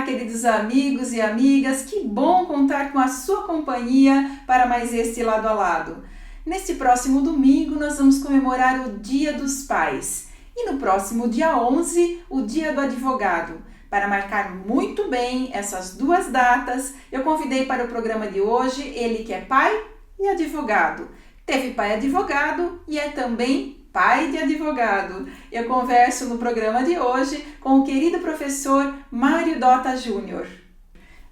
queridos amigos e amigas, que bom contar com a sua companhia para mais este Lado a Lado. Neste próximo domingo nós vamos comemorar o Dia dos Pais e no próximo dia 11 o Dia do Advogado. Para marcar muito bem essas duas datas, eu convidei para o programa de hoje ele que é pai e advogado. Teve pai advogado e é também pai de advogado. Eu converso no programa de hoje com o querido professor Mário Dota Júnior.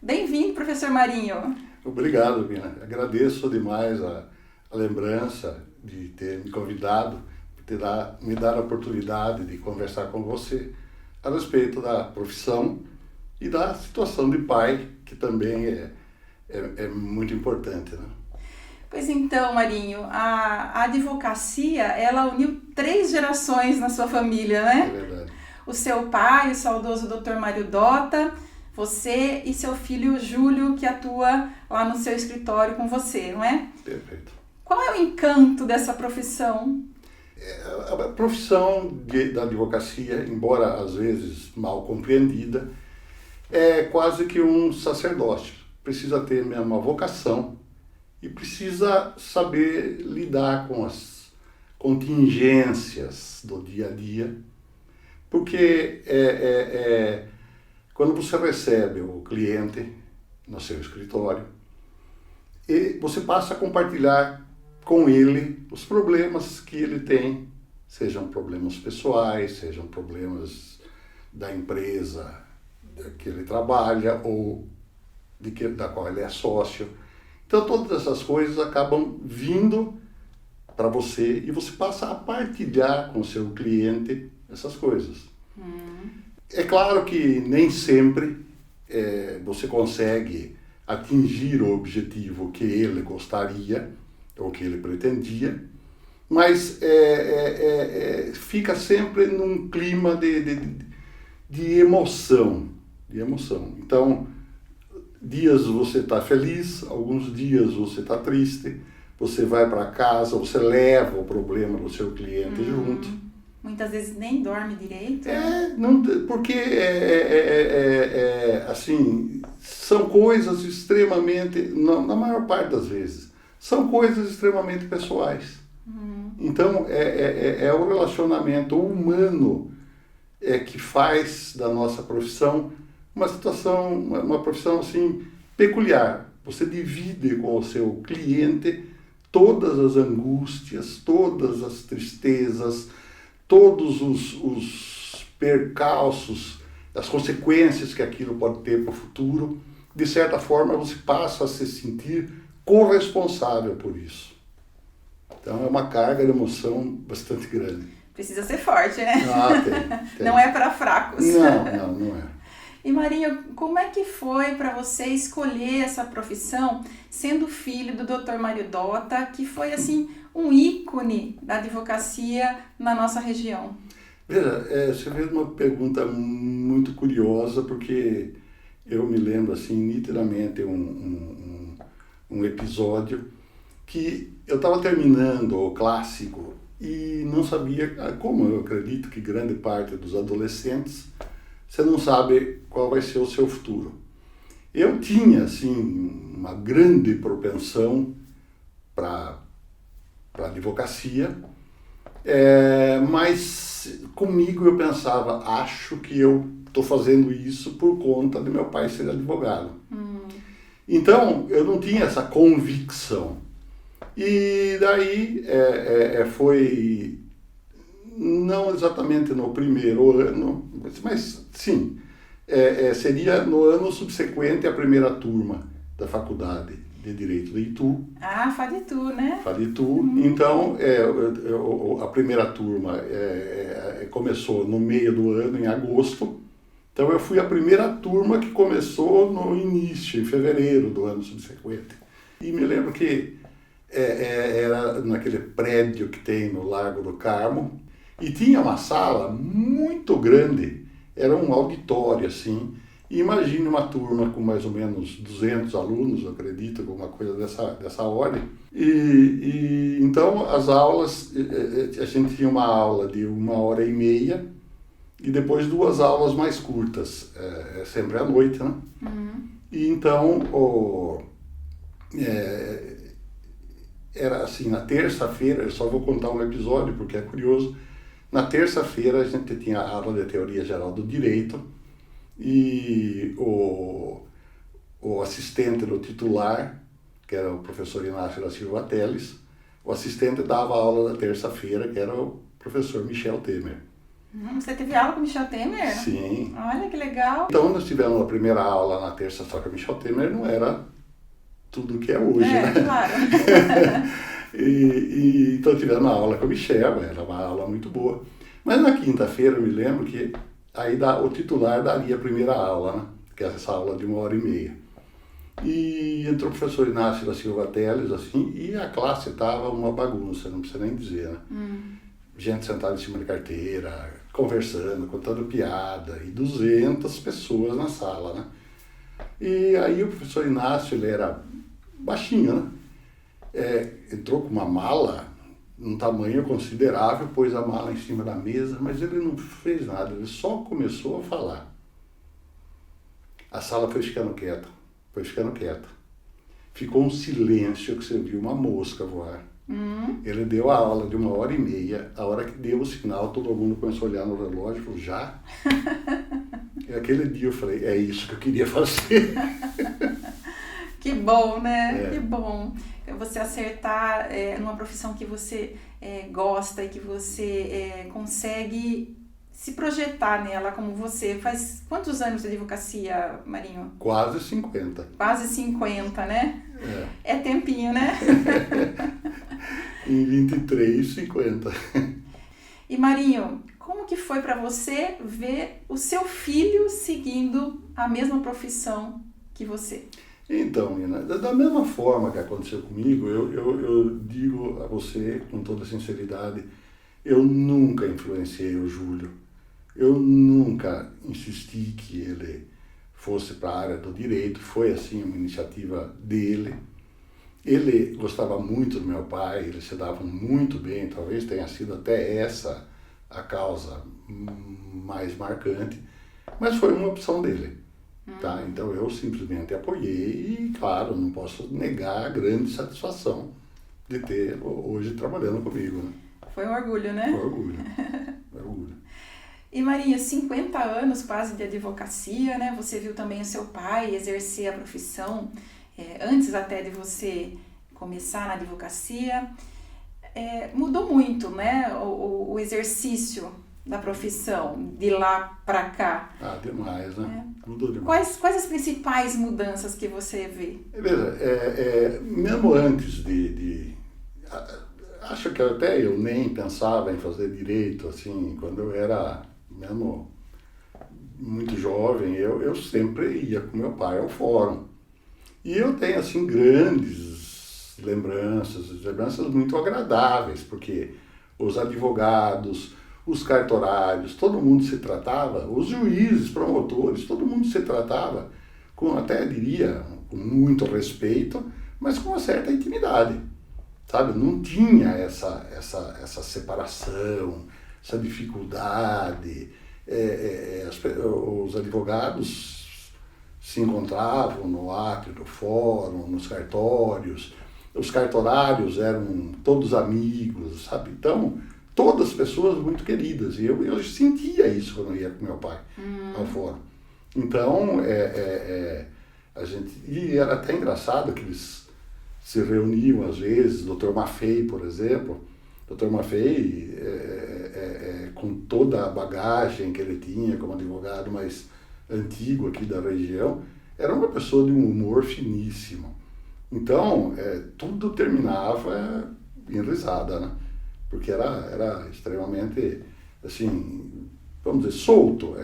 Bem-vindo, professor Marinho. Obrigado, Bina. Agradeço demais a lembrança de ter me convidado, por me dar a oportunidade de conversar com você a respeito da profissão e da situação de pai, que também é muito importante, né? Pois então, Marinho, a advocacia, ela uniu 3 gerações na sua família, né? É verdade. O seu pai, o saudoso Dr. Mário Dota, você e seu filho Júlio, que atua lá no seu escritório com você, não é? Perfeito. Qual é o encanto dessa profissão? A profissão da advocacia, embora às vezes mal compreendida, é quase que um sacerdócio. Precisa ter uma vocação e precisa saber lidar com as contingências do dia a dia, porque quando você recebe o cliente no seu escritório, e você passa a compartilhar com ele os problemas que ele tem, sejam problemas pessoais, sejam problemas da empresa que ele trabalha ou da qual ele é sócio. Então todas essas coisas acabam vindo para você e você passa a partilhar com o seu cliente essas coisas. É claro que nem sempre você consegue atingir o objetivo que ele gostaria ou que ele pretendia, mas fica sempre num clima de emoção. Então, dias você está feliz, alguns dias você está triste, você vai para casa, você leva o problema do seu cliente junto. Muitas vezes nem dorme direito. Porque assim, são coisas extremamente, na maior parte das vezes, são coisas extremamente pessoais. Então, é o relacionamento humano que faz da nossa profissão uma profissão assim, peculiar. Você divide com o seu cliente todas as angústias, todas as tristezas, todos os percalços, as consequências que aquilo pode ter para o futuro. De certa forma, você passa a se sentir corresponsável por isso. Então, é uma carga de emoção bastante grande. Precisa ser forte, né? Tem. Não é para fracos. Não é. E Marinho, como é que foi para você escolher essa profissão sendo filho do Dr. Mário Dota, que foi assim um ícone da advocacia na nossa região? Veja, você fez uma pergunta muito curiosa, porque eu me lembro assim nitidamente um episódio que eu estava terminando o clássico e não sabia, como eu acredito que grande parte dos adolescentes, você não sabe qual vai ser o seu futuro. Eu tinha, assim, uma grande propensão para a advocacia, mas comigo eu pensava, acho que eu estou fazendo isso por conta de meu pai ser advogado. Então, eu não tinha essa convicção. E daí foi, não exatamente no primeiro ano, mas sim, seria no ano subsequente à primeira turma da Faculdade de Direito de Itu. Ah, FADITU, né? FADITU. Então, a primeira turma começou no meio do ano, em agosto. Então, eu fui a primeira turma que começou no início, em fevereiro do ano subsequente. E me lembro que era naquele prédio que tem no Largo do Carmo, e tinha uma sala muito grande, era um auditório assim, e imagine uma turma com mais ou menos 200 alunos, eu acredito, alguma coisa dessa ordem. Então as aulas, a gente tinha uma aula de 1h30, e depois 2 aulas mais curtas, sempre à noite, né? E então, era assim, na terça-feira, eu só vou contar um episódio porque é curioso, na terça-feira a gente tinha a aula de teoria geral do direito e o assistente do titular, que era o professor Inácio da Silva Teles, o assistente dava a aula da terça-feira, que era o professor Michel Temer. Você teve aula com o Michel Temer? Sim. Olha que legal. Então nós tivemos a primeira aula na terça, só que o Michel Temer não era tudo o que é hoje, né? Claro. Então tivemos a aula com o Michel, era uma aula muito boa. Mas na quinta-feira eu me lembro que aí o titular daria a primeira aula, né? Que é essa aula de 1h30. E entrou o professor Inácio da Silva Teles, assim, e a classe estava uma bagunça, não precisa nem dizer, né? Gente sentada em cima de carteira, conversando, contando piada, e 200 pessoas na sala, né? E aí o professor Inácio, ele era baixinho, né? Entrou com uma mala, um tamanho considerável, pôs a mala em cima da mesa, mas ele não fez nada, ele só começou a falar. A sala foi ficando quieta. Ficou um silêncio que você viu uma mosca voar. Ele deu a aula de 1h30, a hora que deu o sinal, todo mundo começou a olhar no relógio e falou, já? E aquele dia eu falei, é isso que eu queria fazer. Que bom, né? Que bom. Você acertar numa profissão que você gosta e que você consegue se projetar nela como você. Faz quantos anos de advocacia, Marinho? Quase 50. Quase 50, né? É tempinho, né? Em 23, 50. E Marinho, como que foi para você ver o seu filho seguindo a mesma profissão que você? Então, Nina, da mesma forma que aconteceu comigo, eu digo a você com toda sinceridade, eu nunca influenciei o Júlio. Eu nunca insisti que ele fosse para a área do direito, foi assim uma iniciativa dele. Ele gostava muito do meu pai, eles se davam muito bem, talvez tenha sido até essa a causa mais marcante, mas foi uma opção dele. Tá? Então eu simplesmente apoiei e, claro, não posso negar a grande satisfação de ter hoje trabalhando comigo. Né? Foi um orgulho, né? Foi orgulho. E Marinho, 50 anos quase de advocacia, né? Você viu também o seu pai exercer a profissão antes até de você começar na advocacia. Mudou muito, né? O exercício da profissão, de lá para cá. Demais, né? Mudou demais. Quais as principais mudanças que você vê? Veja, mesmo antes acho que até eu nem pensava em fazer direito, assim, quando eu era mesmo muito jovem, eu sempre ia com meu pai ao fórum. E eu tenho, assim, grandes lembranças muito agradáveis, porque os advogados, os cartorários, todo mundo se tratava, os juízes, promotores, todo mundo se tratava com, até diria, com muito respeito, mas com uma certa intimidade, sabe? Não tinha essa separação, essa dificuldade. Os advogados se encontravam no átrio do fórum, nos cartórios, os cartorários eram todos amigos, sabe? Então, todas pessoas muito queridas. E eu sentia isso quando eu ia com meu pai ao fórum. Então, e era até engraçado que eles se reuniam às vezes, Dr. Maffei, por exemplo. Dr. Maffei, com toda a bagagem que ele tinha como advogado mais antigo aqui da região, era uma pessoa de um humor finíssimo. Então, tudo terminava em risada, né? Porque era extremamente, assim, vamos dizer, solto.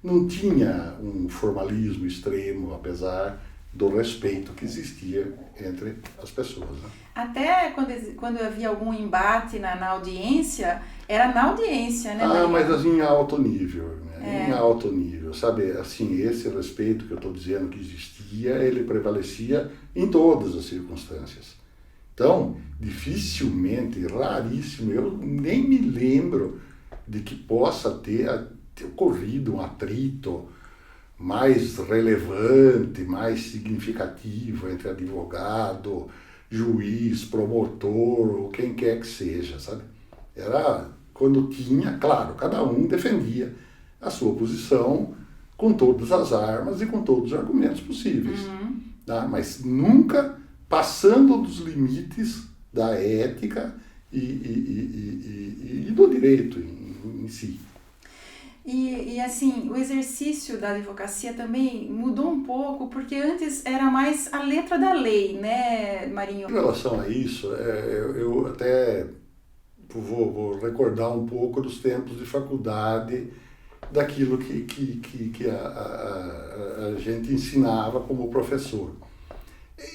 Não tinha um formalismo extremo, apesar do respeito que existia entre as pessoas. Né? Até quando havia algum embate na audiência, era na audiência, né? Mas assim, em alto nível, né? Em alto nível, sabe? Assim, esse respeito que eu estou dizendo que existia, ele prevalecia em todas as circunstâncias. Então, dificilmente, raríssimo, eu nem me lembro de que possa ter ocorrido um atrito mais relevante, mais significativo entre advogado, juiz, promotor, ou quem quer que seja, sabe? Era quando tinha, claro, cada um defendia a sua posição com todas as armas e com todos os argumentos possíveis. Tá? Mas nunca passando dos limites da ética e do direito em si. E assim, o exercício da advocacia também mudou um pouco, porque antes era mais a letra da lei, né, Marinho? Em relação a isso, eu até vou recordar um pouco dos tempos de faculdade, daquilo que a gente ensinava como professor.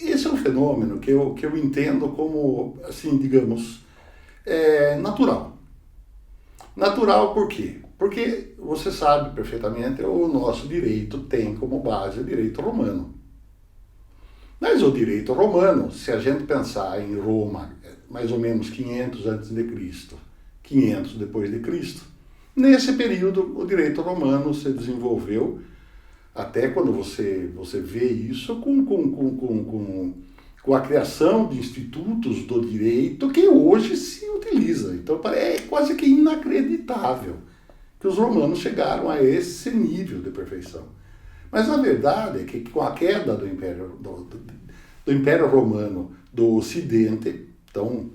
Esse é um fenômeno que eu entendo como, assim, digamos, natural. Natural por quê? Porque você sabe perfeitamente, o nosso direito tem como base o direito romano. Mas o direito romano, se a gente pensar em Roma, mais ou menos 500 a.C., 500 depois de Cristo, nesse período o direito romano se desenvolveu, até quando você vê isso com a criação de institutos do direito que hoje se utiliza. Então é quase que inacreditável que os romanos chegaram a esse nível de perfeição. Mas a verdade é que com a queda do Império Romano do Ocidente, então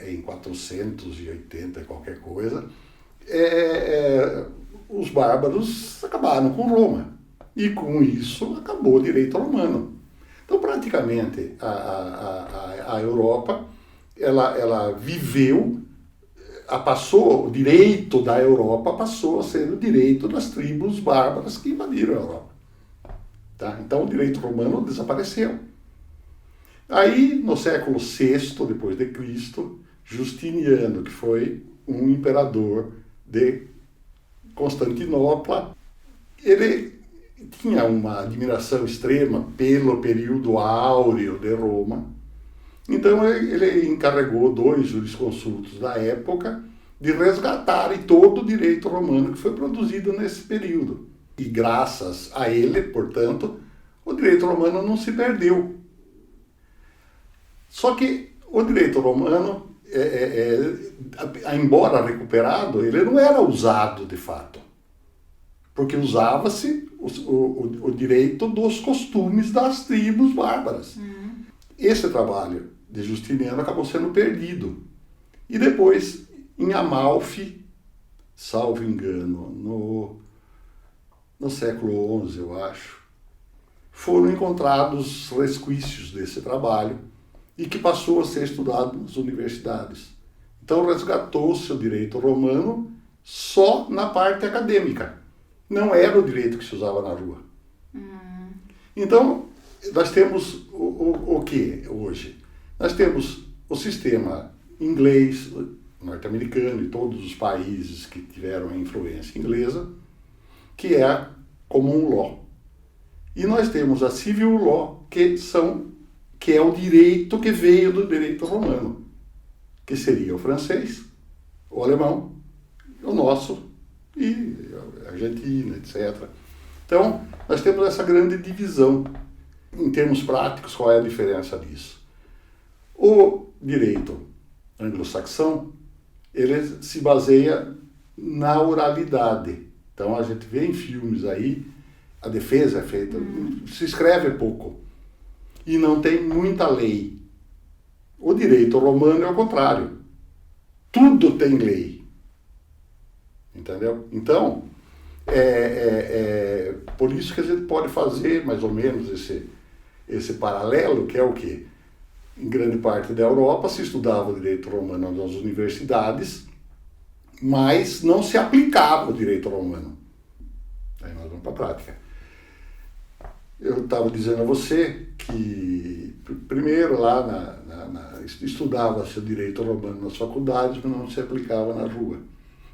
em 480 qualquer coisa, os bárbaros acabaram com Roma. E com isso acabou o direito romano. Então praticamente a Europa ela viveu, o direito da Europa passou a ser o direito das tribos bárbaras que invadiram a Europa. Tá? Então o direito romano desapareceu. Aí, no século VI depois de Cristo, Justiniano, que foi um imperador de Constantinopla, ele tinha uma admiração extrema pelo período áureo de Roma. Então ele encarregou 2 jurisconsultos da época de resgatarem todo o direito romano que foi produzido nesse período. E graças a ele, portanto, o direito romano não se perdeu. Só que o direito romano, embora recuperado, ele não era usado de fato. Porque usava-se o direito dos costumes das tribos bárbaras. Esse trabalho de Justiniano acabou sendo perdido. E depois, em Amalfi, salvo engano, no século XI, eu acho, foram encontrados resquícios desse trabalho e que passou a ser estudado nas universidades. Então resgatou-se o direito romano só na parte acadêmica. Não era o direito que se usava na rua. Então, nós temos o que hoje? Nós temos o sistema inglês, norte-americano e todos os países que tiveram a influência inglesa, que é a common law. E nós temos a civil law, que é o direito que veio do direito romano, que seria o francês, o alemão, o nosso e a Argentina, etc. Então, nós temos essa grande divisão. Em termos práticos, qual é a diferença disso? O direito anglo-saxão, ele se baseia na oralidade. Então, a gente vê em filmes aí, a defesa é feita, se escreve pouco. E não tem muita lei. O direito romano é o contrário. Tudo tem lei. Entendeu? Então, por isso que a gente pode fazer mais ou menos esse paralelo, que é o quê? Em grande parte da Europa se estudava o direito romano nas universidades, mas não se aplicava o direito romano. Aí nós vamos para a prática. Eu estava dizendo a você que, primeiro, lá estudava-se o direito romano nas faculdades, mas não se aplicava na rua.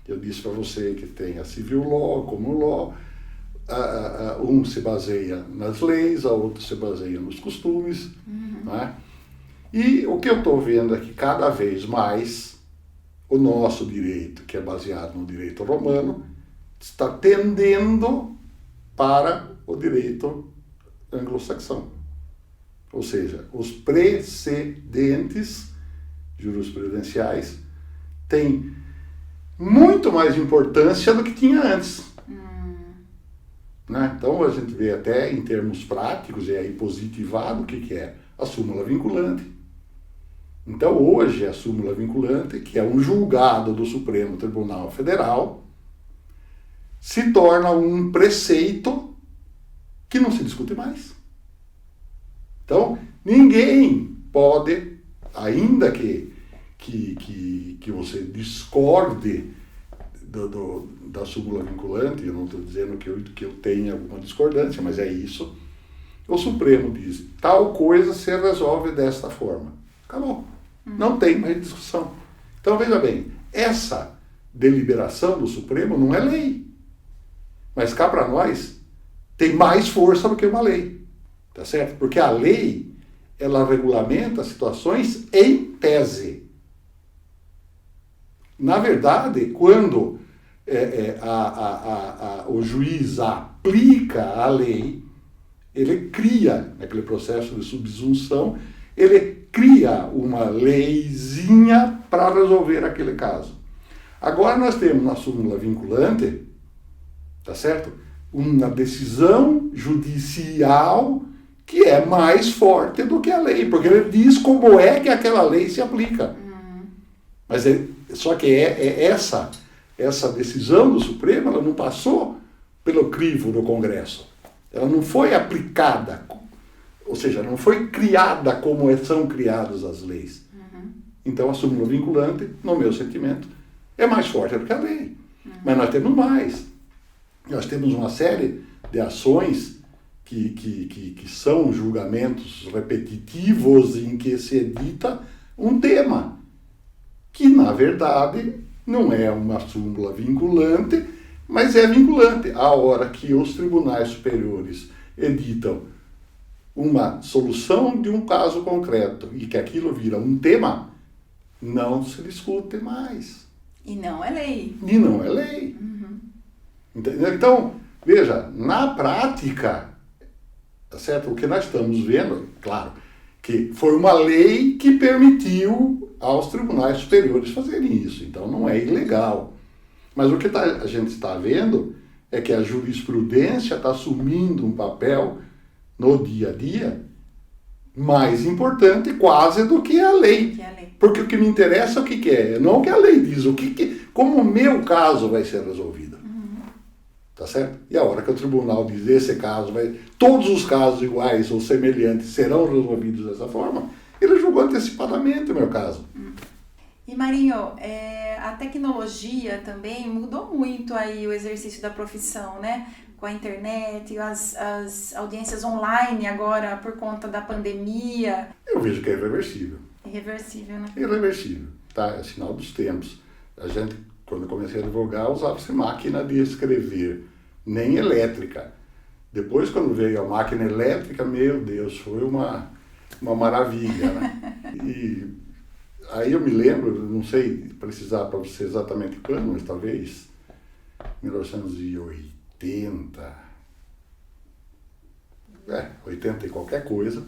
Eu disse para você que tem a civil law, common law, um se baseia nas leis, a outro se baseia nos costumes. Né? E o que eu estou vendo é que cada vez mais o nosso direito, que é baseado no direito romano, está tendendo para o direito anglo-saxão. Ou seja, os precedentes jurisprudenciais têm muito mais importância do que tinha antes. Né? Então a gente vê até em termos práticos, e aí positivado, o que é? A súmula vinculante. Então hoje a súmula vinculante, que é um julgado do Supremo Tribunal Federal, se torna um preceito que não se discute mais. Então ninguém pode, ainda que você discorde da súmula vinculante, eu não estou dizendo que eu tenha alguma discordância, mas é isso, o Supremo diz, tal coisa se resolve desta forma. Acabou. Não tem mais discussão. Então, veja bem, essa deliberação do Supremo não é lei. Mas cá para nós, tem mais força do que uma lei. Tá certo? Porque a lei, ela regulamenta situações em tese. Na verdade, quando o juiz aplica a lei, ele cria, naquele processo de subsunção, ele cria uma leizinha para resolver aquele caso. Agora nós temos na súmula vinculante, tá certo? Uma decisão judicial que é mais forte do que a lei, porque ele diz como é que aquela lei se aplica. Mas só que essa decisão do Supremo, ela não passou pelo crivo do Congresso. Ela não foi aplicada, ou seja, não foi criada como são criadas as leis. Então a súmula vinculante, no meu sentimento, é mais forte do que a lei. Mas nós temos mais. Nós temos uma série de ações que são julgamentos repetitivos em que se edita um tema, que na verdade não é uma súmula vinculante, mas é vinculante. A hora que os tribunais superiores editam uma solução de um caso concreto e que aquilo vira um tema, não se discute mais. E não é lei. E não é lei. Entendeu? Então, veja, na prática, tá certo? O que nós estamos vendo, claro, que foi uma lei que permitiu aos tribunais superiores fazerem isso. Então, não é ilegal. Mas o que a gente está vendo é que a jurisprudência está assumindo um papel no dia a dia mais importante quase do que a lei. Porque o que me interessa é o que é, não o que a lei diz, como o meu caso vai ser resolvido. Tá certo? E a hora que o tribunal diz esse caso, todos os casos iguais ou semelhantes serão resolvidos dessa forma, ele julgou antecipadamente o meu caso. E Marinho, a tecnologia também mudou muito aí o exercício da profissão, né? Com a internet, as audiências online agora por conta da pandemia. Eu vejo que é irreversível. Irreversível, né? Irreversível, tá? É sinal dos tempos. A gente, quando eu comecei a advogar, usava-se máquina de escrever, nem elétrica. Depois, quando veio a máquina elétrica, meu Deus, foi uma maravilha, né? E aí eu me lembro, não sei precisar para você exatamente quando, mas talvez 1980, 80 e qualquer coisa,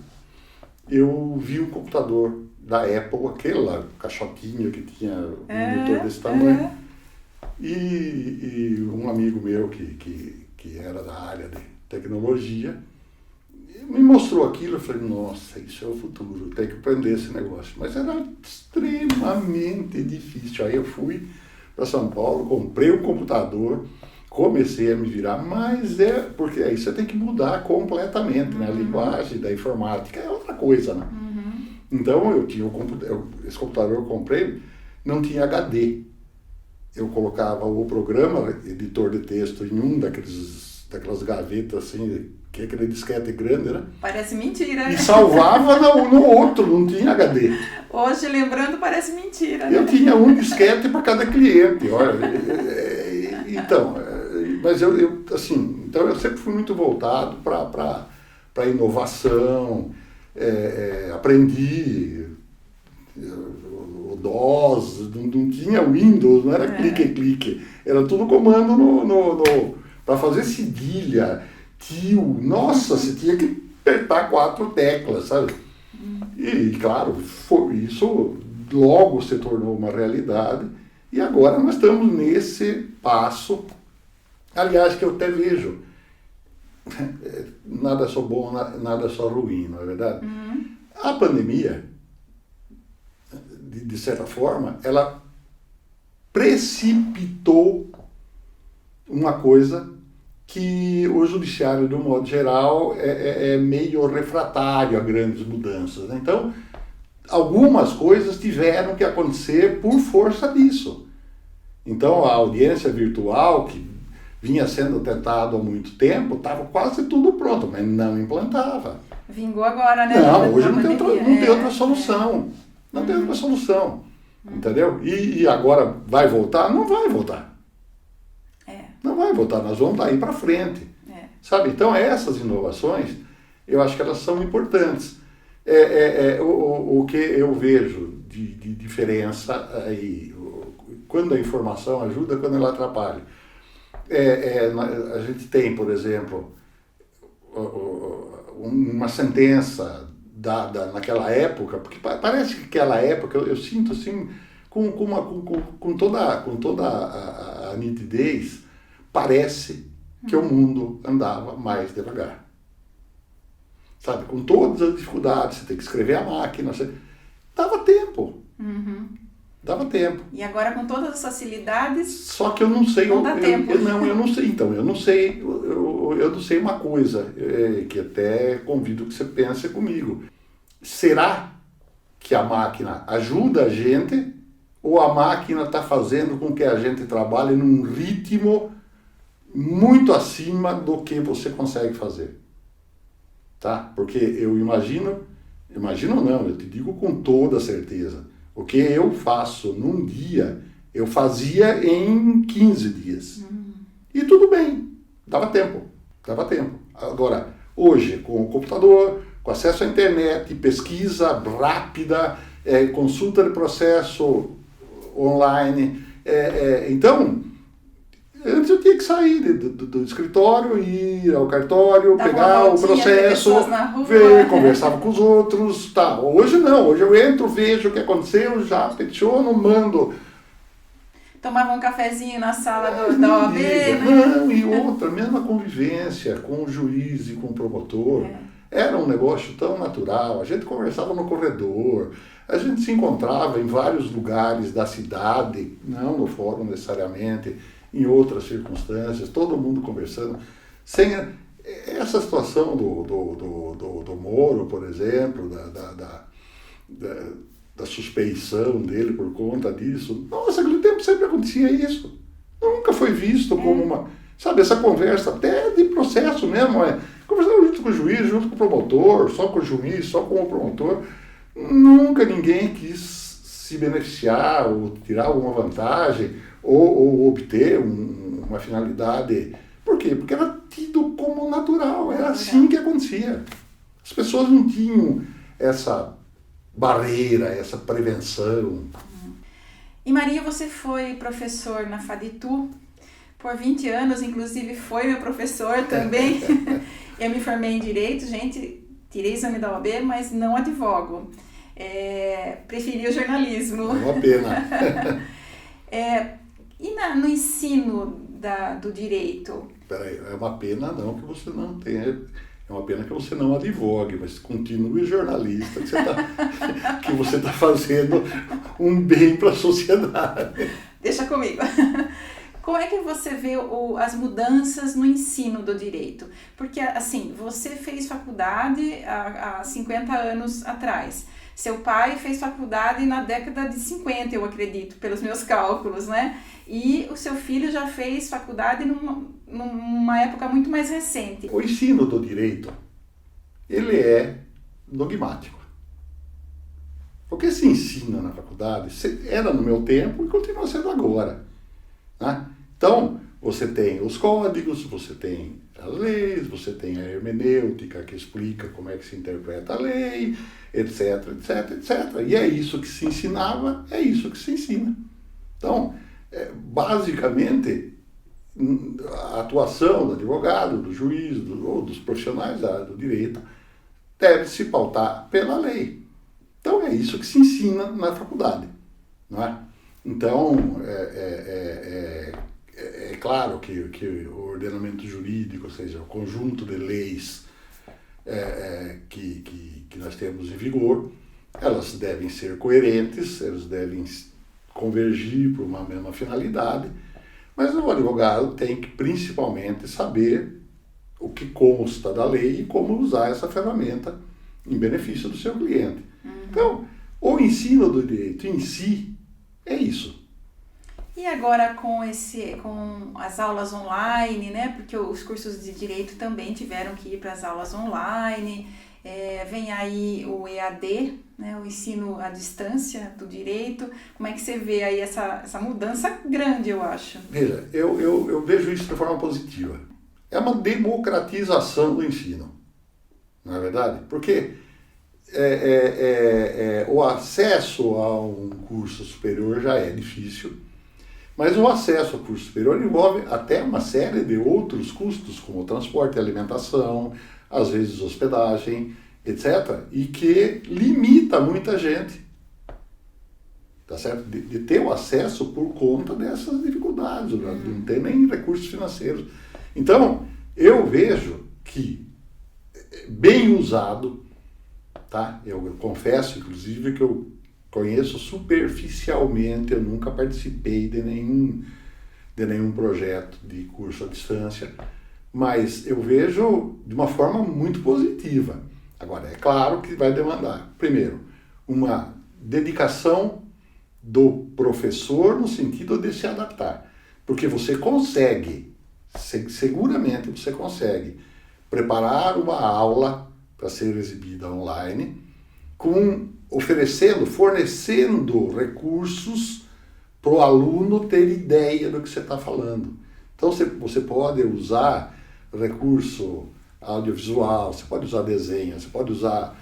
eu vi um computador da Apple, aquele lá, caixotinho que tinha um monitor desse tamanho, e um amigo meu que era da área de tecnologia me mostrou aquilo. Eu falei, nossa, isso é o futuro, tem que aprender esse negócio. Mas era extremamente difícil. Aí eu fui para São Paulo, comprei um computador, comecei a me virar, mas porque aí você tem que mudar completamente, né? A linguagem da informática é outra coisa, né? Então eu tinha esse computador que eu comprei, não tinha HD. Eu colocava o programa, editor de texto, em daquelas gavetas assim, que é aquele disquete grande, né? Parece mentira, né? E salvava no outro, não tinha HD. Hoje, lembrando, parece mentira, né? Eu tinha um disquete para cada cliente, olha. Então, mas então eu sempre fui muito voltado para a inovação, aprendi o MS-DOS, não tinha Windows, não era clique, era tudo comando para fazer cedilha, tio, nossa, você tinha que apertar 4 teclas, sabe? E claro, isso logo se tornou uma realidade e agora nós estamos nesse passo, aliás, que eu até vejo, nada é só bom, nada é só ruim, não é verdade? A pandemia, de certa forma, ela precipitou uma coisa que o judiciário, de um modo geral, é meio refratário a grandes mudanças, né? Então, algumas coisas tiveram que acontecer por força disso. Então, a audiência virtual, que vinha sendo tentado há muito tempo, estava quase tudo pronto, mas não implantava. Vingou agora, né? Não, hoje não tem outra solução. Não tem outra solução. Entendeu? E agora vai voltar? Não vai voltar. Não vai voltar, nós vamos daí para frente. Sabe? Então, essas inovações, eu acho que elas são importantes. O que eu vejo de diferença aí, quando a informação ajuda, quando ela atrapalha. A gente tem, por exemplo, uma sentença dada naquela época, porque parece que aquela época, eu sinto assim, com toda a nitidez, parece que o mundo andava mais devagar. Sabe, com todas as dificuldades, você tem que escrever a máquina, dava tempo. Dava tempo. E agora com todas as facilidades. Só que eu não sei. Não dá tempo. Eu não sei. Então, eu não sei uma coisa, que até convido que você pense comigo. Será que a máquina ajuda a gente ou a máquina está fazendo com que a gente trabalhe num ritmo muito acima do que você consegue fazer? Tá? Porque eu imagino não, eu te digo com toda certeza. O que eu faço num dia, eu fazia em 15 dias. E tudo bem, dava tempo. Agora, hoje, com o computador, com acesso à internet, pesquisa rápida, consulta de processo online, então, antes eu tinha que sair do escritório, ir ao cartório, pegar o processo, ver, conversava com os outros, tá. Hoje não, hoje eu entro, vejo o que aconteceu, já peticiono, mando. Tomava um cafezinho na sala da OAB, né? Não, e outra, mesmo a convivência com o juiz e com o promotor, era um negócio tão natural, a gente conversava no corredor, a gente se encontrava em vários lugares da cidade, não no fórum necessariamente, em outras circunstâncias, todo mundo conversando, sem essa situação do Moro, por exemplo, da suspeição dele por conta disso. Nossa, naquele tempo sempre acontecia isso. Nunca foi visto como uma... Sabe, essa conversa até de processo mesmo, conversando junto com o juiz, junto com o promotor, só com o juiz, só com o promotor. Nunca ninguém quis se beneficiar ou tirar alguma vantagem ou obter uma finalidade. Por quê? Porque era tido como natural, era assim que acontecia. As pessoas não tinham essa barreira, essa prevenção. E Maria, você foi professor na FADITU por 20 anos, inclusive foi meu professor também. Eu me formei em Direito, gente, tirei exame da OAB, mas não advogo. Preferi o jornalismo. É uma pena. E no ensino do direito? Peraí, é uma pena não que você não tenha... É uma pena que você não advogue, mas continue jornalista, que você tá fazendo um bem para a sociedade. Deixa comigo. Como é que você vê as mudanças no ensino do direito? Porque, assim, você fez faculdade há 50 anos atrás. Seu pai fez faculdade na década de 50, eu acredito, pelos meus cálculos, né? E o seu filho já fez faculdade numa época muito mais recente. O ensino do direito, ele é dogmático. O que se ensina na faculdade era no meu tempo e continua sendo agora. Né? Então, Você tem os códigos, você tem as leis, você tem a hermenêutica que explica como é que se interpreta a lei, etc, etc, etc. E é isso que se ensinava, é isso que se ensina. Então, basicamente, a atuação do advogado, do juiz, ou dos profissionais do direito deve se pautar pela lei. Então, é isso que se ensina na faculdade, não é? Então, é claro que o ordenamento jurídico, ou seja, o conjunto de leis que nós temos em vigor, elas devem ser coerentes, elas devem convergir para uma mesma finalidade, mas o advogado tem que principalmente saber o que consta da lei e como usar essa ferramenta em benefício do seu cliente. Então, o ensino do direito em si é isso. E agora com as aulas online, né? Porque os cursos de direito também tiveram que ir para as aulas online. Vem aí o EAD, né? O ensino à distância do direito. Como é que você vê aí essa mudança grande, eu acho? Veja, eu vejo isso de forma positiva. É uma democratização do ensino, não é verdade? Porque o acesso a um curso superior já é difícil, mas o acesso ao curso superior envolve até uma série de outros custos, como transporte e alimentação, às vezes hospedagem, etc., e que limita muita gente, tá certo? De ter o acesso por conta dessas dificuldades, não tem nem recursos financeiros. Então, eu vejo que, bem usado, tá? Eu confesso, inclusive, que eu conheço superficialmente, eu nunca participei de nenhum projeto de curso à distância, mas eu vejo de uma forma muito positiva. Agora, é claro que vai demandar, primeiro, uma dedicação do professor no sentido de se adaptar, porque você consegue, seguramente você consegue preparar uma aula para ser exibida online, fornecendo recursos para o aluno ter ideia do que você está falando. Então você pode usar recurso audiovisual, você pode usar desenho, você pode usar...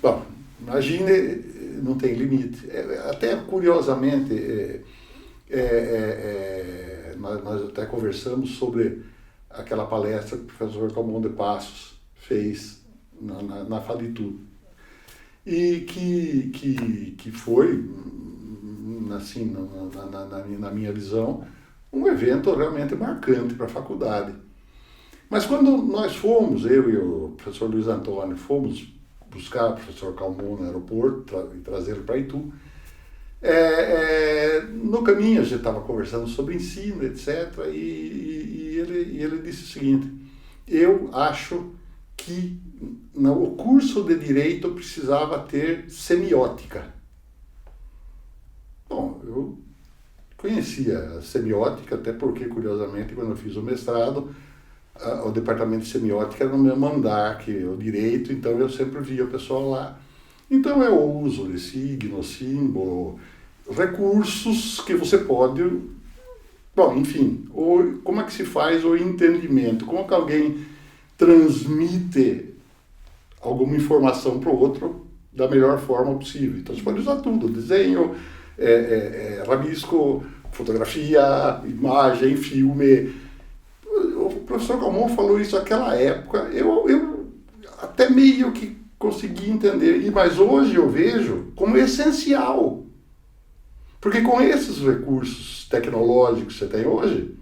Bom, imagine, não tem limite. Até curiosamente, nós até conversamos sobre aquela palestra que o professor Calmon de Passos fez na Faditu. E que foi, assim, na minha visão, um evento realmente marcante para a faculdade. Mas quando nós fomos, eu e o professor Luiz Antônio, fomos buscar o professor Calmon no aeroporto e trazê-lo para Itu, no caminho a gente estava conversando sobre ensino, etc., e ele disse o seguinte: eu acho que o curso de Direito precisava ter semiótica. Bom, eu conhecia a semiótica, até porque, curiosamente, quando eu fiz o mestrado, o departamento de semiótica era no mesmo andar que o Direito, então eu sempre via o pessoal lá. Então é o uso de signo, símbolo, recursos que você pode... Bom, enfim, como é que se faz o entendimento? Como que alguém transmite alguma informação para o outro da melhor forma possível? Então você pode usar tudo, desenho, rabisco, fotografia, imagem, filme. O professor Calmon falou isso naquela época, eu até meio que consegui entender, mas hoje eu vejo como essencial. Porque com esses recursos tecnológicos que você tem hoje,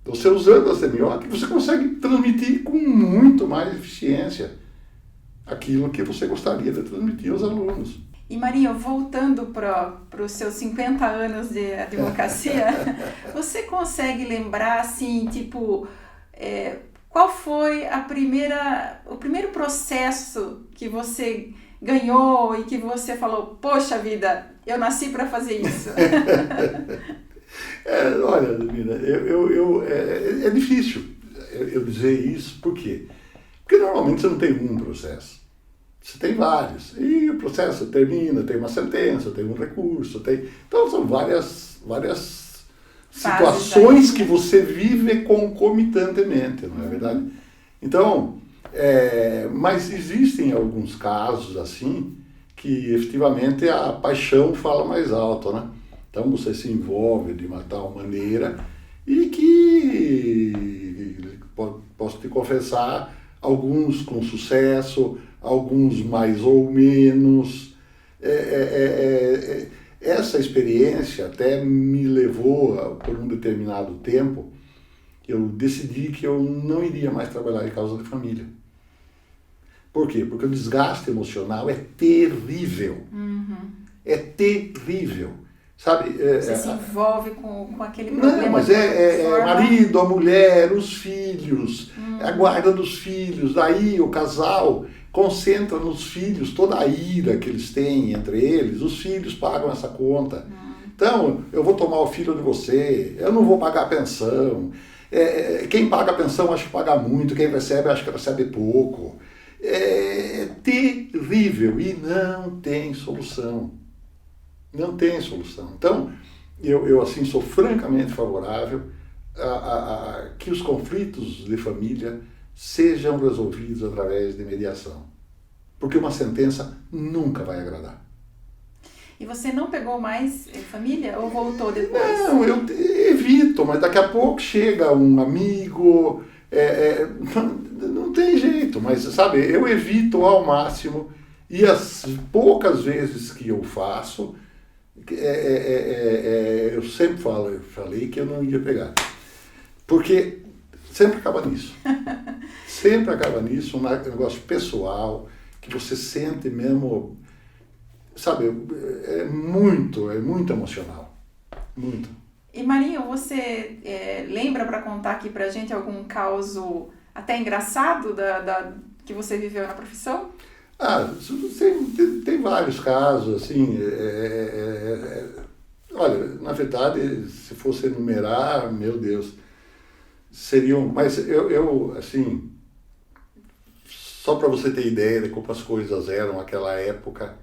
você usando a semiótica, você consegue transmitir com muito mais eficiência aquilo que você gostaria de transmitir aos alunos. E Maria, voltando para os seus 50 anos de advocacia, você consegue lembrar, assim, tipo, qual foi o primeiro processo que você ganhou e que você falou, poxa vida, eu nasci para fazer isso? Olha, Domina, é difícil eu dizer isso, por quê? Porque normalmente você não tem um processo, você tem vários, e o processo termina, tem uma sentença, tem um recurso, então são várias situações que você vive concomitantemente, não é verdade? Então, mas existem alguns casos assim que efetivamente a paixão fala mais alto, né? Então você se envolve de uma tal maneira e que, posso te confessar, alguns com sucesso, alguns mais ou menos. Essa experiência até me levou, por um determinado tempo, eu decidi que eu não iria mais trabalhar em causa de família. Por quê? Porque o desgaste emocional é terrível. É terrível. Sabe? Você se envolve com aquele problema. Não, mas marido, a mulher, os filhos, a guarda dos filhos, daí o casal concentra nos filhos toda a ira que eles têm entre eles, os filhos pagam essa conta. Então, eu vou tomar o filho de você, eu não vou pagar a pensão. Quem paga a pensão acha que paga muito, quem recebe acha que recebe pouco. É terrível e não tem solução. Não tem solução. Então, eu assim, sou francamente favorável a que os conflitos de família sejam resolvidos através de mediação. Porque uma sentença nunca vai agradar. E você não pegou mais família ou voltou depois? Não, eu evito, mas daqui a pouco chega um amigo, não tem jeito, mas sabe, eu evito ao máximo e as poucas vezes que eu faço, eu sempre falei que eu não ia pegar. Porque sempre acaba nisso. Sempre acaba nisso, um negócio pessoal, que você sente mesmo, sabe, é muito emocional. Muito. E Marinho, você lembra para contar aqui pra gente algum caso até engraçado que você viveu na profissão? Tem vários casos, assim, olha, na verdade, se fosse enumerar, meu Deus, seriam, mas eu assim, só para você ter ideia de como as coisas eram naquela época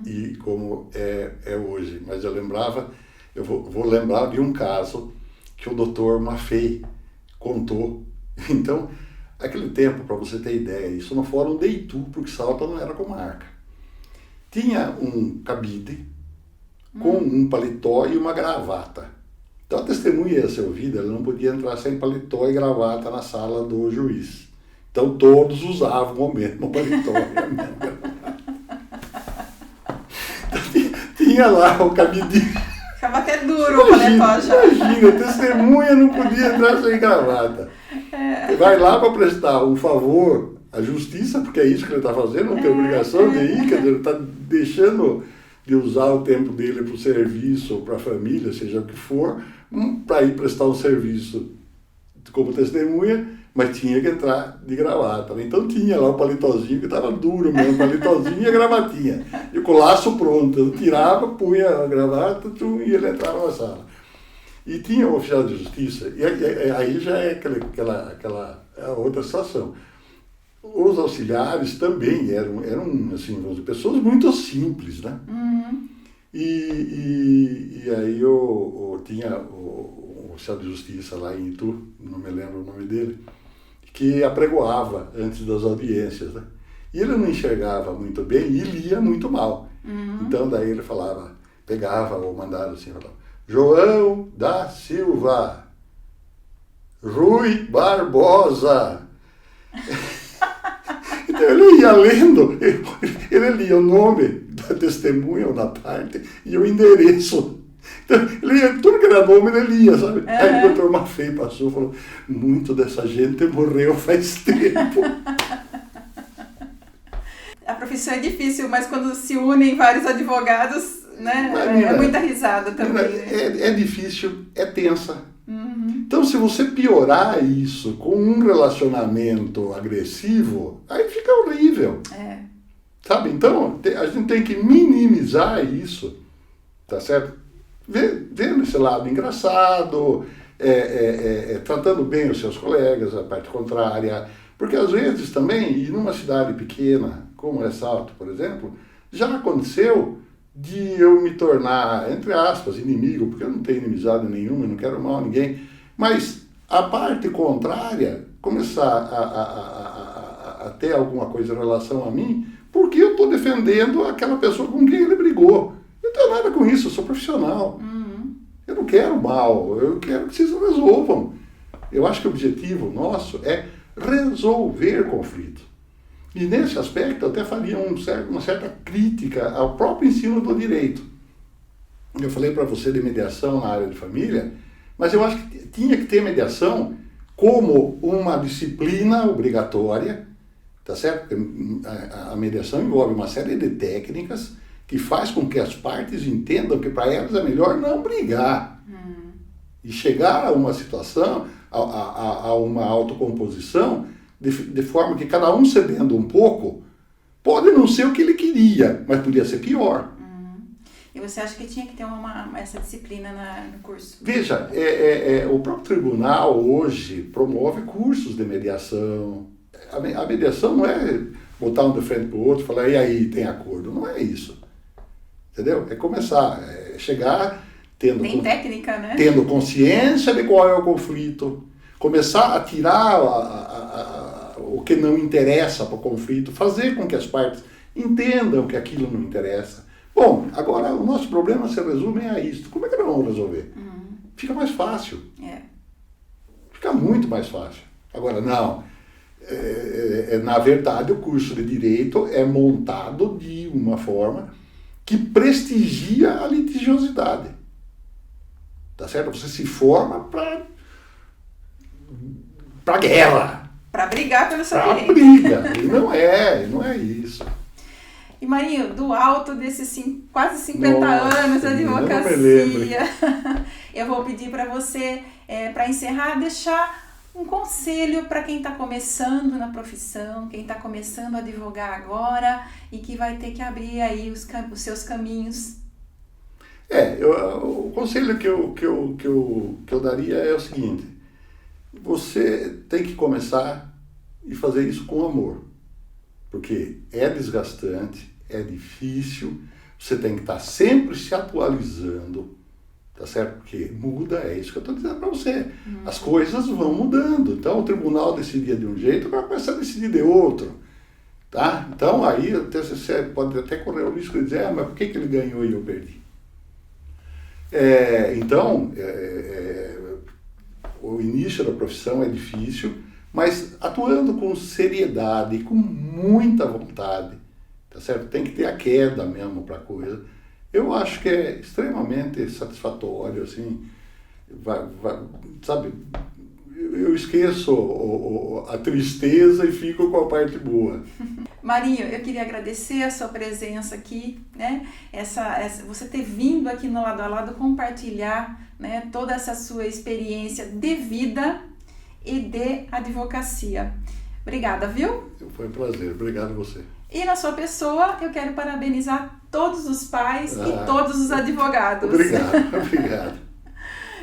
e como é hoje, mas eu vou lembrar de um caso que o Dr. Maffei contou. Então, aquele tempo, para você ter ideia, isso no Fórum de Itu, porque Salta não era comarca. Tinha um cabide com um paletó e uma gravata. Então a testemunha ia ser ouvida, ela não podia entrar sem paletó e gravata na sala do juiz. Então todos usavam o mesmo paletó e a mesma gravata. Então, tinha lá o cabidinho. Ficava até duro o paletó já. Imagina, a testemunha não podia entrar sem gravata. Vai lá para prestar um favor à justiça, porque é isso que ele está fazendo, não tem obrigação de ir, quer dizer, ele está deixando de usar o tempo dele para o serviço, para a família, seja o que for, para ir prestar um serviço como testemunha, mas tinha que entrar de gravata. Então tinha lá o palitozinho, que estava duro mesmo, o palitozinho e a gravatinha. E com o laço pronto, eu tirava, punha a gravata e ele entrava na sala. E tinha o oficial de justiça, e aí já é aquela outra situação. Os auxiliares também eram assim, vamos dizer, pessoas muito simples, né? E aí eu tinha o oficial de justiça lá em Itu, não me lembro o nome dele, que apregoava antes das audiências, né? E ele não enxergava muito bem e lia muito mal. Então daí ele pegava o mandado assim, falava: João da Silva, Rui Barbosa. Então ele ia lendo, ele lia o nome da testemunha ou da parte e o endereço. Então, ele ia, tudo que era nome ele lia, sabe? Aí o Dr. Maffei passou e falou: muito dessa gente morreu faz tempo. A profissão é difícil, mas quando se unem vários advogados, né, é muita risada também. É difícil, é tensa. Então, se você piorar isso com um relacionamento agressivo, aí fica horrível. Sabe? Então, a gente tem que minimizar isso, tá certo? Vendo esse lado engraçado, tratando bem os seus colegas, a parte contrária. Porque às vezes também, e numa cidade pequena, como é Salto, por exemplo, já aconteceu de eu me tornar, entre aspas, inimigo, porque eu não tenho inimizade nenhuma, eu não quero mal a ninguém, mas a parte contrária começar a ter alguma coisa em relação a mim, porque eu estou defendendo aquela pessoa com quem ele brigou. Eu não tenho nada com isso, eu sou profissional. Eu não quero mal, eu quero que vocês resolvam. Eu acho que o objetivo nosso é resolver conflito. E nesse aspecto eu até faria uma certa crítica ao próprio ensino do direito. Eu falei para você de mediação na área de família, mas eu acho que tinha que ter mediação como uma disciplina obrigatória, tá certo? Porque a mediação envolve uma série de técnicas que faz com que as partes entendam que para elas é melhor não brigar. E chegar a uma situação, a uma autocomposição, de forma que cada um cedendo um pouco, pode não ser o que ele queria, mas podia ser pior. E você acha que tinha que ter essa disciplina no curso? Veja, o próprio tribunal hoje promove cursos de mediação. A mediação não é botar um de frente para o outro e falar, e aí, tem acordo? Não é isso. Entendeu? É começar, chegar Tem técnica, né? Tendo consciência de qual é o conflito, começar a tirar o que não interessa para o conflito, fazer com que as partes entendam que aquilo não interessa. Bom, agora o nosso problema se resume a isso. Como é que nós vamos resolver? Fica mais fácil. Fica muito mais fácil. Agora, não. Na verdade, o curso de Direito é montado de uma forma que prestigia a litigiosidade. Tá certo? Você se forma para guerra. Para brigar pelo seu direito. Para briga. E não é isso. E Marinho, do alto desses quase 50 anos de advocacia, eu vou pedir para você, para encerrar, deixar um conselho para quem está começando na profissão, quem está começando a advogar agora e que vai ter que abrir aí os seus caminhos. O conselho que eu daria é o seguinte: você tem que começar e fazer isso com amor, porque é desgastante, é difícil, você tem que estar sempre se atualizando, tá certo? Porque muda, é isso que eu estou dizendo para você. As coisas vão mudando, então o tribunal decidia de um jeito, vai começar a decidir de outro, tá? Então aí você pode até correr o risco de dizer, mas por que ele ganhou e eu perdi? O início da profissão é difícil, mas atuando com seriedade e com muita vontade, tá certo? Tem que ter a queda mesmo para a coisa. Eu acho que é extremamente satisfatório, assim, sabe? Eu esqueço a tristeza e fico com a parte boa. Marinho, eu queria agradecer a sua presença aqui, né? Você ter vindo aqui no Lado a Lado compartilhar, né, toda essa sua experiência de vida e de advocacia. Obrigada, viu? Foi um prazer, obrigado a você. E na sua pessoa, eu quero parabenizar todos os pais e todos os advogados. Obrigado.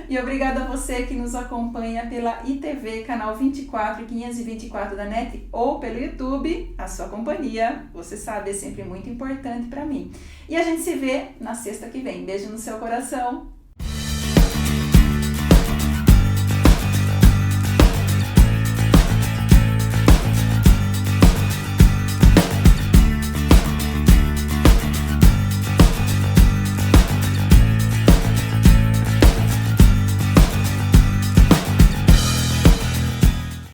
E obrigada a você que nos acompanha pela ITV, canal 24 e 524 da NET ou pelo YouTube. A sua companhia, você sabe, é sempre muito importante para mim. E a gente se vê na sexta que vem. Beijo no seu coração.